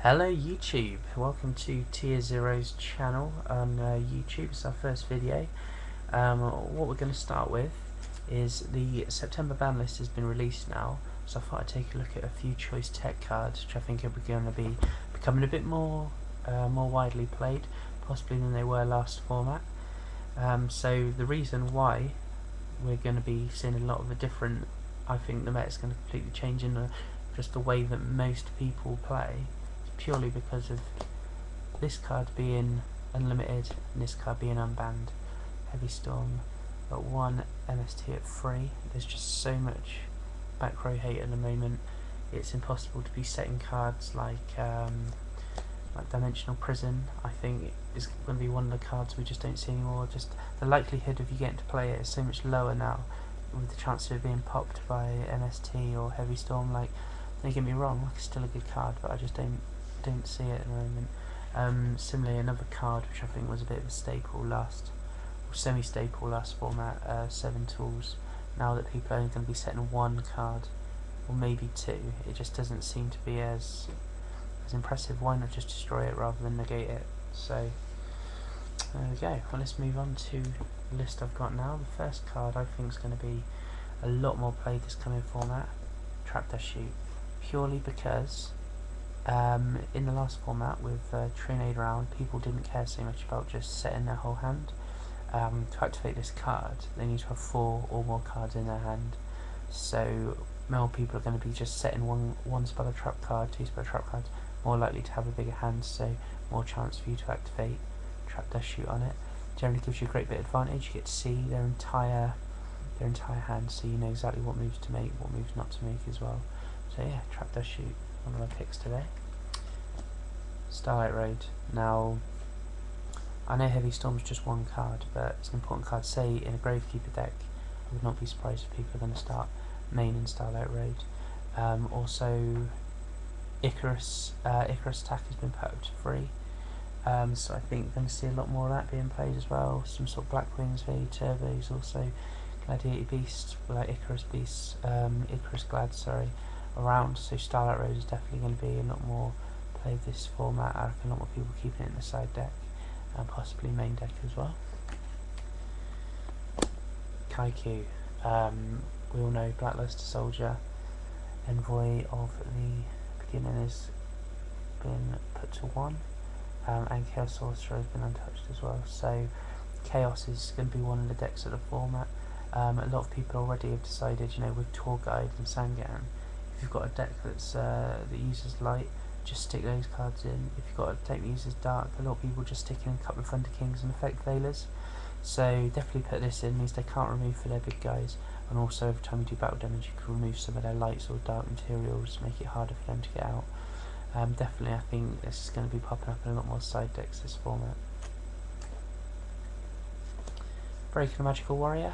Hello YouTube, welcome to Tier Zero's channel on YouTube. It's our first video. What we're going to start with is the September ban list has been released now, so I thought I'd take a look at a few choice tech cards which I think are going to be becoming a bit more widely played, possibly than they were last format. So the reason why we're going to be seeing a lot of a different, I think the meta is going to completely change in just the way that most people play, purely because of this card being unlimited and this card being unbanned. Heavy Storm at 1, MST at 3. There's just so much back row hate at the moment. It's impossible to be setting cards like Dimensional Prison. I think is going to be one of the cards we just don't see anymore. Just the likelihood of you getting to play it is so much lower now, with the chance of it being popped by MST or Heavy Storm. Like, don't get me wrong, like, it's still a good card, but I just don't see it at the moment. Similarly, another card which I think was a bit of a staple last, or semi-staple last format, 7 Tools. Now that people are only going to be setting one card, or maybe two, it just doesn't seem to be as impressive. Why not just destroy it rather than negate it? So there we go. Well, let's move on to the list I've got now. The first card I think is going to be a lot more played this coming format, Trap Dash Shoot, purely because in the last format with Trinade round, people didn't care so much about just setting their whole hand. To activate this card, they need to have 4 or more cards in their hand. So more people are going to be just setting one spell trap card, 2 spell trap cards, more likely to have a bigger hand, so more chance for you to activate Trap Dash Shoot on it. Generally gives you a great bit of advantage. You get to see their entire hand, so you know exactly what moves to make, what moves not to make as well. So yeah, Trap Dash Shoot, one of my picks today. Starlight Road. Now, I know Heavy Storm's just one card, but it's an important card. Say in a Gravekeeper deck, I would not be surprised if people are going to start main in Starlight Road. Also, Icarus attack has been put up to 3, so I think we're going to see a lot more of that being played as well. Some sort of Black Wings, V Turbos, also Gladiator Beast, like Icarus Beasts, Icarus Glad, around. So Starlight Road is definitely going to be a lot more played this format. I reckon a lot more people keeping it in the side deck and possibly main deck as well. Kaiku, we all know Blackluster Soldier, Envoy of the Beginning has been put to 1, and Chaos Sorcerer has been untouched as well. So Chaos is going to be one of the decks of the format. A lot of people already have decided, you know, with Tour Guide and Sangan, if you've got a deck that's that uses light, just stick those cards in. If you've got a deck that uses dark, a lot of people just stick in a couple of Thunder Kings and Effect Veilers. So definitely put this in, means they can't remove for their big guys, and also every time you do battle damage you can remove some of their lights or dark materials, make it harder for them to get out. Definitely I think this is going to be popping up in a lot more side decks this format. Breaking the Magical Warrior,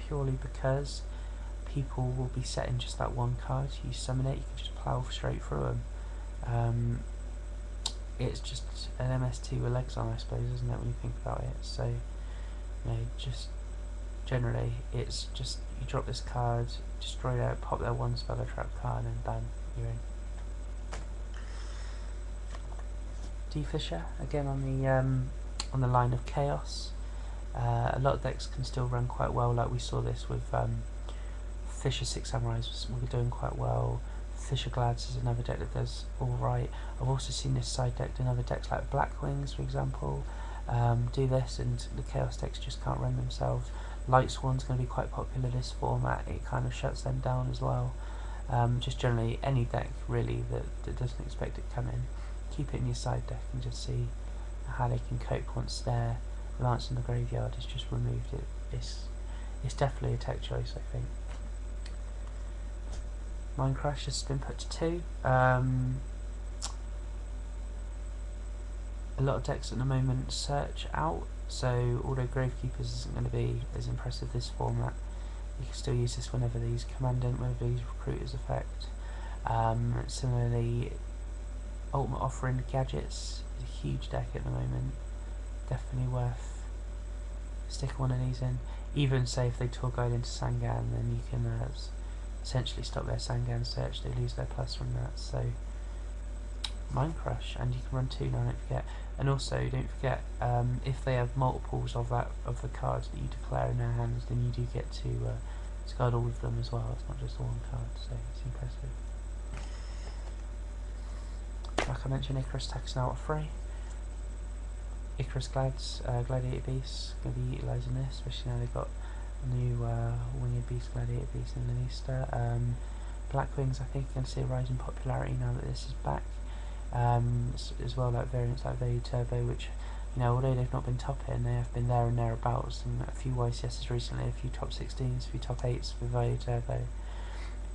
purely because people will be setting just that one card. You summon it, you can just plough straight through them. It's just an MST with legs on, I suppose, isn't it, when you think about it? So, you know, just generally, it's just you drop this card, destroy that, pop that one spell or trap card, and bam, you're in. D-Fisher, again on the line of Chaos. A lot of decks can still run quite well, like we saw this with Fisher 6 Samurais were doing quite well. Fisher Glads is another deck that does alright. I've also seen this side deck in other decks like Black Wings, for example, do this, and the Chaos decks just can't run themselves. Light Swarm's going to be quite popular this format, it kind of shuts them down as well. Just generally any deck really that doesn't expect it coming, keep it in your side deck and just see how they can cope once their Lance in the Graveyard is just removed. It's definitely a tech choice, I think. Mind Crash has been put to 2. A lot of decks at the moment search out, so although Gravekeepers isn't going to be as impressive this format, you can still use this whenever they use Commandant, whenever they use Recruiter's effect. Similarly, Ultimate Offering Gadgets is a huge deck at the moment, definitely worth sticking one of these in. Even say if they Tour Guide into Sangan, then you can essentially stop their Sangan search, they lose their plus from that. So Mind Crush, and you can run 2 now, don't forget. And also, don't forget, if they have multiples of the cards that you declare in their hands, then you do get to discard all of them as well. It's not just the one card, so it's impressive. Like I mentioned, Icarus Attack is now at 3. Icarus Gladiator Beasts going to be utilising this, especially now they've got a new Winged Beast, Gladiator Beast in Lanista. Blackwings, I think, are going to see a rise in popularity now that this is back. As well, like variants like Veil Turbo, which, you know, although they've not been topping, they have been there and thereabouts, and a few YCSs recently, a few top 16s, a few top 8s with Veil Turbo.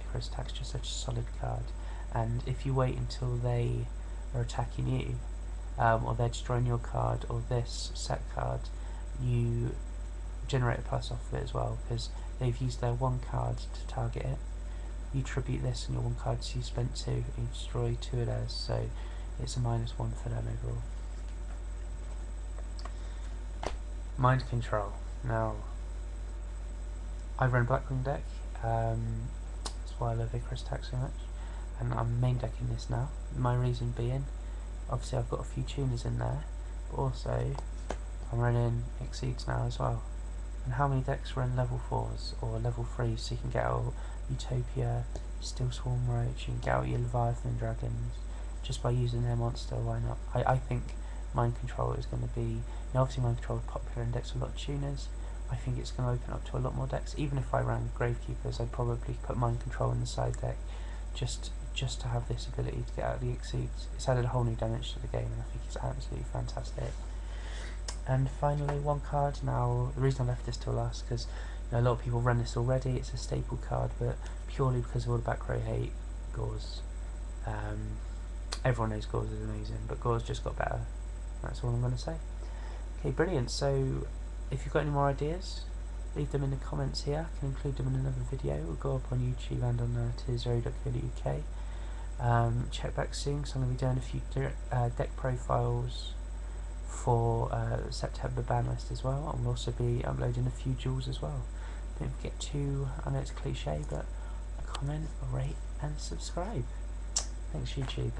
Icarus Attack's just such a solid card, and if you wait until they are attacking you, or they're destroying your card, or this set card, you generate a plus off of it as well, because they've used their 1 card to target it. You tribute this and your 1 card, so you spent 2, and you destroy 2 of theirs, so it's a -1 for them overall. Mind Control. Now, I run Blackwing deck, that's why I love Icarus Attack so much, and I'm main decking this now. My reason being, obviously I've got a few tuners in there, but also I'm running Exceeds now as well. And how many decks run level 4s or level 3s, so you can get out Utopia, Steel Swarm Roach, you can get out your Leviathan Dragons just by using their monster, why not? I think Mind Control is going to be, you know, obviously Mind Control is popular in decks with a lot of tuners. I think it's going to open up to a lot more decks. Even if I ran Gravekeepers, I'd probably put Mind Control in the side deck just to have this ability to get out of the Exceeds. It's added a whole new damage to the game, and I think it's absolutely fantastic. And finally, 1 card. Now, the reason I left this till last, because, you know, a lot of people run this already. It's a staple card, but purely because of all the back row hate, Gauze. Everyone knows Gauze is amazing, but Gauze just got better. That's all I'm going to say. Okay, brilliant. So, if you've got any more ideas, leave them in the comments here. I can include them in another video. It will go up on YouTube and on tierzero.co.uk. Check back soon, because I'm going to be doing a few deck profiles for September ban list as well, and we'll also be uploading a few duels as well. Don't forget to, I know it's cliche, but comment, rate and subscribe. Thanks YouTube.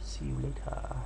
See you later.